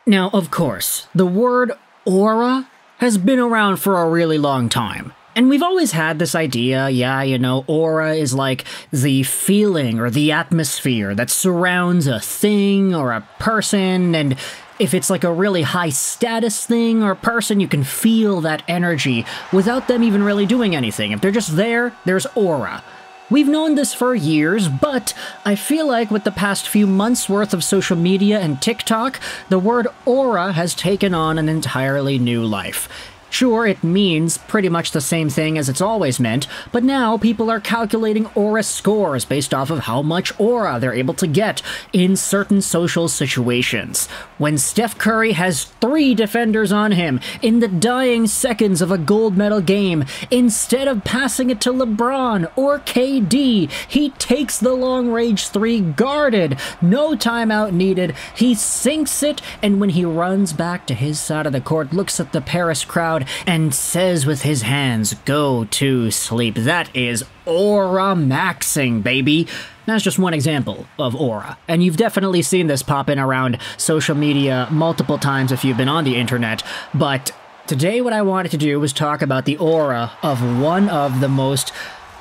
Now, of course, the word aura has been around for a really long time. And we've always had this idea, yeah, you know, aura is like the feeling or the atmosphere that surrounds a thing or a person, and if it's like a really high status thing or person, you can feel that energy without them even really doing anything. If they're just there, there's aura. We've known this for years, but I feel like with the past few months worth of social media and TikTok, the word aura has taken on an entirely new life. Sure, it means pretty much the same thing as it's always meant, but now people are calculating aura scores based off of how much aura they're able to get in certain social situations. When Steph Curry has 3 defenders on him in the dying seconds of a gold medal game, instead of passing it to LeBron or KD, he takes the long-range 3 guarded, no timeout needed, he sinks it, and when he runs back to his side of the court, looks at the Paris crowd, and says with his hands, "Go to sleep." That is aura maxing, baby. That's just one example of aura, and you've definitely seen this popping around social media multiple times if you've been on the internet, but today what I wanted to do was talk about the aura of one of the most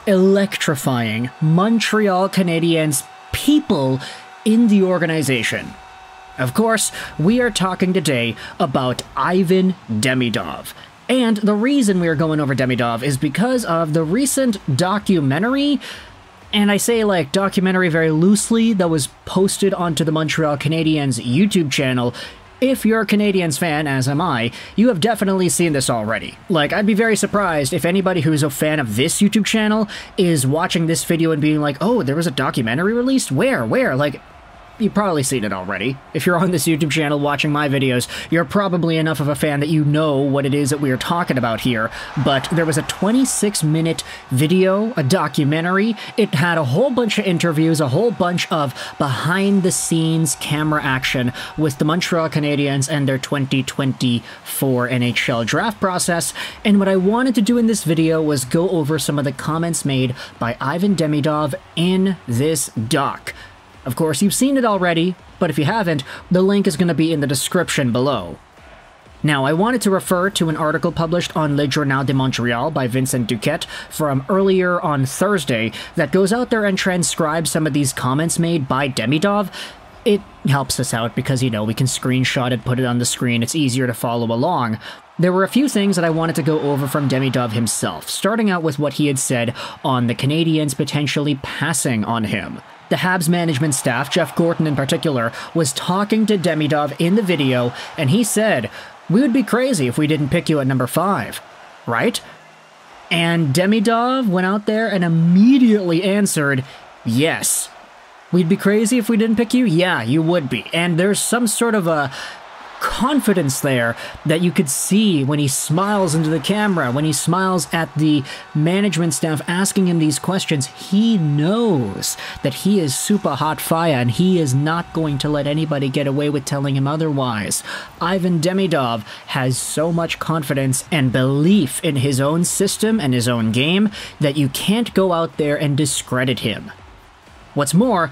electrifying Montreal Canadiens people in the organization. Of course, we are talking today about Ivan Demidov. And the reason we are going over Demidov is because of the recent documentary, and I say like documentary very loosely, that was posted onto the Montreal Canadiens YouTube channel. If you're a Canadiens fan, as am I, you have definitely seen this already. Like, I'd be very surprised if anybody who's a fan of this YouTube channel is watching this video and being like, oh, there was a documentary released? Where? Like, you've probably seen it already. If you're on this YouTube channel watching my videos, you're probably enough of a fan that you know what it is that we are talking about here. But there was a 26-minute video, a documentary. It had a whole bunch of interviews, a whole bunch of behind-the-scenes camera action with the Montreal Canadiens and their 2024 NHL Draft process. And what I wanted to do in this video was go over some of the comments made by Ivan Demidov in this doc. Of course, you've seen it already, but if you haven't, the link is going to be in the description below. Now, I wanted to refer to an article published on Le Journal de Montréal by Vincent Duquette from earlier on Thursday that goes out there and transcribes some of these comments made by Demidov. It helps us out because, you know, we can screenshot it, put it on the screen, it's easier to follow along. There were a few things that I wanted to go over from Demidov himself, starting out with what he had said on the Canadiens potentially passing on him. The Habs management staff, Jeff Gorton in particular, was talking to Demidov in the video, and he said, "We would be crazy if we didn't pick you at number 5, right?" And Demidov went out there and immediately answered, "Yes. We'd be crazy if we didn't pick you? Yeah, you would be." And there's some sort of a confidence there that you could see when he smiles into the camera, when he smiles at the management staff asking him these questions. He knows that he is super hot fire and he is not going to let anybody get away with telling him otherwise. Ivan Demidov has so much confidence and belief in his own system and his own game that you can't go out there and discredit him. What's more,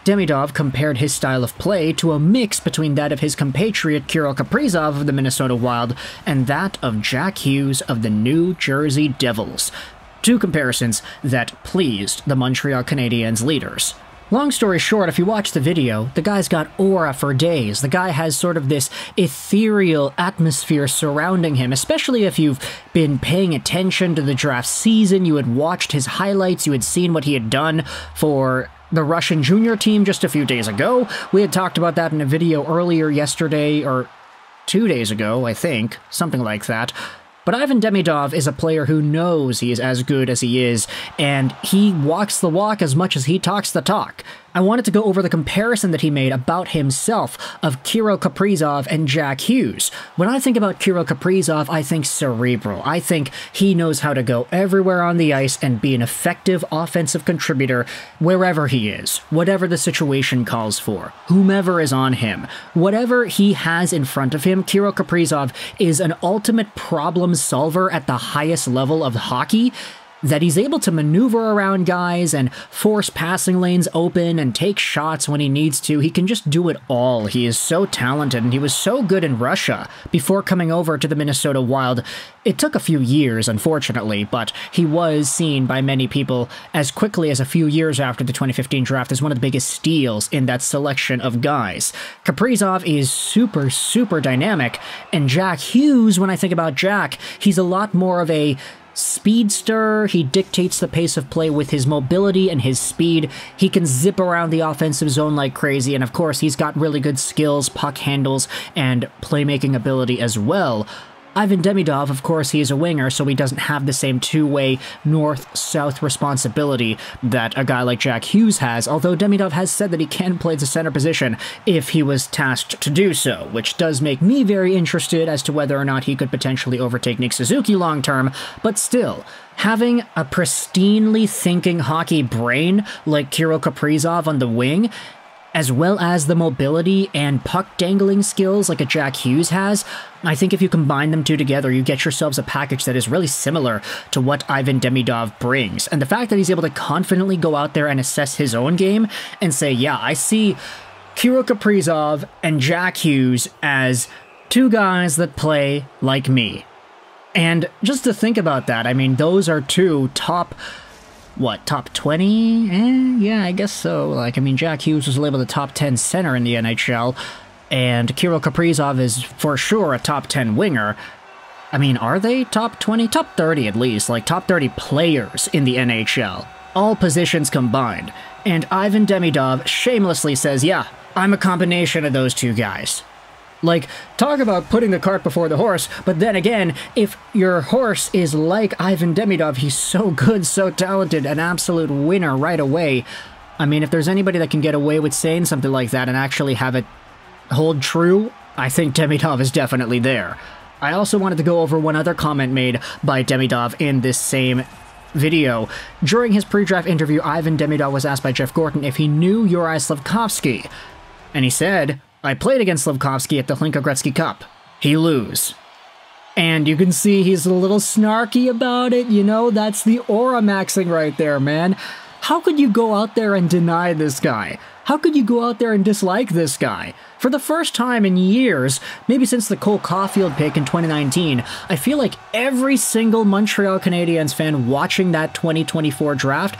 Demidov compared his style of play to a mix between that of his compatriot Kirill Kaprizov of the Minnesota Wild and that of Jack Hughes of the New Jersey Devils. 2 comparisons that pleased the Montreal Canadiens leaders. Long story short, if you watch the video, the guy's got aura for days. The guy has sort of this ethereal atmosphere surrounding him, especially if you've been paying attention to the draft season, you had watched his highlights, you had seen what he had done for the Russian junior team just a few days ago. We had talked about that in a video earlier yesterday, or 2 days ago, I think, something like that. But Ivan Demidov is a player who knows he is as good as he is, and he walks the walk as much as he talks the talk. I wanted to go over the comparison that he made about himself of Kirill Kaprizov and Jack Hughes. When I think about Kirill Kaprizov, I think cerebral. I think he knows how to go everywhere on the ice and be an effective offensive contributor wherever he is, whatever the situation calls for, whomever is on him. Whatever he has in front of him, Kirill Kaprizov is an ultimate problem solver at the highest level of hockey. that he's able to maneuver around guys and force passing lanes open and take shots when he needs to. He can just do it all. He is so talented, and he was so good in Russia before coming over to the Minnesota Wild. It took a few years, unfortunately, but he was seen by many people as quickly as a few years after the 2015 draft as one of the biggest steals in that selection of guys. Kaprizov is super, super dynamic, and Jack Hughes, when I think about Jack, he's a lot more of a speedster. He dictates the pace of play with his mobility and his speed. He can zip around the offensive zone like crazy, and of course he's got really good skills, puck handles, and playmaking ability as well. Ivan Demidov, of course, he is a winger, so he doesn't have the same two-way north-south responsibility that a guy like Jack Hughes has, although Demidov has said that he can play the center position if he was tasked to do so, which does make me very interested as to whether or not he could potentially overtake Nick Suzuki long-term, but still, having a pristinely thinking hockey brain like Kirill Kaprizov on the wing, as well as the mobility and puck-dangling skills like a Jack Hughes has, I think if you combine them two together, you get yourselves a package that is really similar to what Ivan Demidov brings. And the fact that he's able to confidently go out there and assess his own game and say, yeah, I see Kirill Kaprizov and Jack Hughes as two guys that play like me. And just to think about that, I mean, those are two top 20? Yeah, I guess so. Like, I mean, Jack Hughes was labeled a top 10 center in the NHL, and Kirill Kaprizov is for sure a top 10 winger. I mean, are they top 20? Top 30 at least, like top 30 players in the NHL. All positions combined. And Ivan Demidov shamelessly says, yeah, I'm a combination of those two guys. Like, talk about putting the cart before the horse, but then again, if your horse is like Ivan Demidov, he's so good, so talented, an absolute winner right away. I mean, if there's anybody that can get away with saying something like that and actually have it hold true, I think Demidov is definitely there. I also wanted to go over one other comment made by Demidov in this same video. During his pre-draft interview, Ivan Demidov was asked by Jeff Gorton if he knew Yuri Slafkovsky, and he said, I played against Slafkovsky at the Hlinka Gretzky Cup. He lose. And you can see he's a little snarky about it, you know, that's the aura maxing right there, man. How could you go out there and deny this guy? How could you go out there and dislike this guy? For the first time in years, maybe since the Cole Caulfield pick in 2019, I feel like every single Montreal Canadiens fan watching that 2024 draft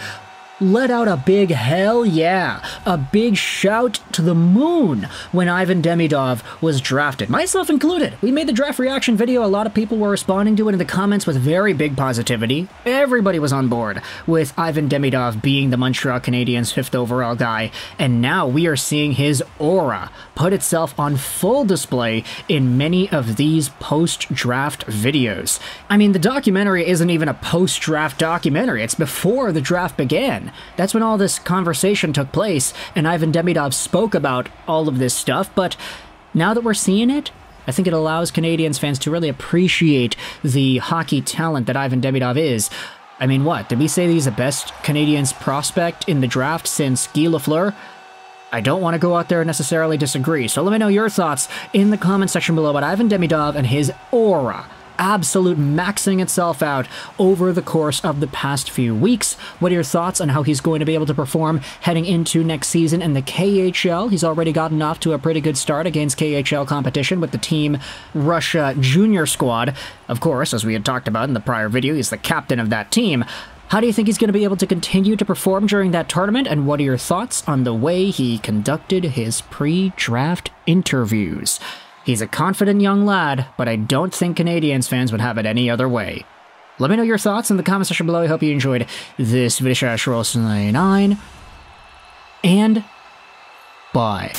let out a big hell yeah, a big shout to the moon when Ivan Demidov was drafted, myself included. We made the draft reaction video, a lot of people were responding to it in the comments with very big positivity. Everybody was on board with Ivan Demidov being the Montreal Canadiens' 5th overall guy, and now we are seeing his aura put itself on full display in many of these post-draft videos. I mean, the documentary isn't even a post-draft documentary, it's before the draft began. That's when all this conversation took place, and Ivan Demidov spoke about all of this stuff, but now that we're seeing it, I think it allows Canadiens fans to really appreciate the hockey talent that Ivan Demidov is. I mean, what? Did we say he's the best Canadiens prospect in the draft since Guy Lafleur? I don't want to go out there and necessarily disagree, so let me know your thoughts in the comment section below about Ivan Demidov and his aura absolute maxing itself out over the course of the past few weeks. What are your thoughts on how he's going to be able to perform heading into next season in the KHL? He's already gotten off to a pretty good start against KHL competition with the Team Russia junior squad. Of course, as we had talked about in the prior video, he's the captain of that team. How do you think he's going to be able to continue to perform during that tournament, and what are your thoughts on the way he conducted his pre-draft interviews? He's a confident young lad, but I don't think Canadiens fans would have it any other way. Let me know your thoughts in the comment section below. I hope you enjoyed this video. And bye.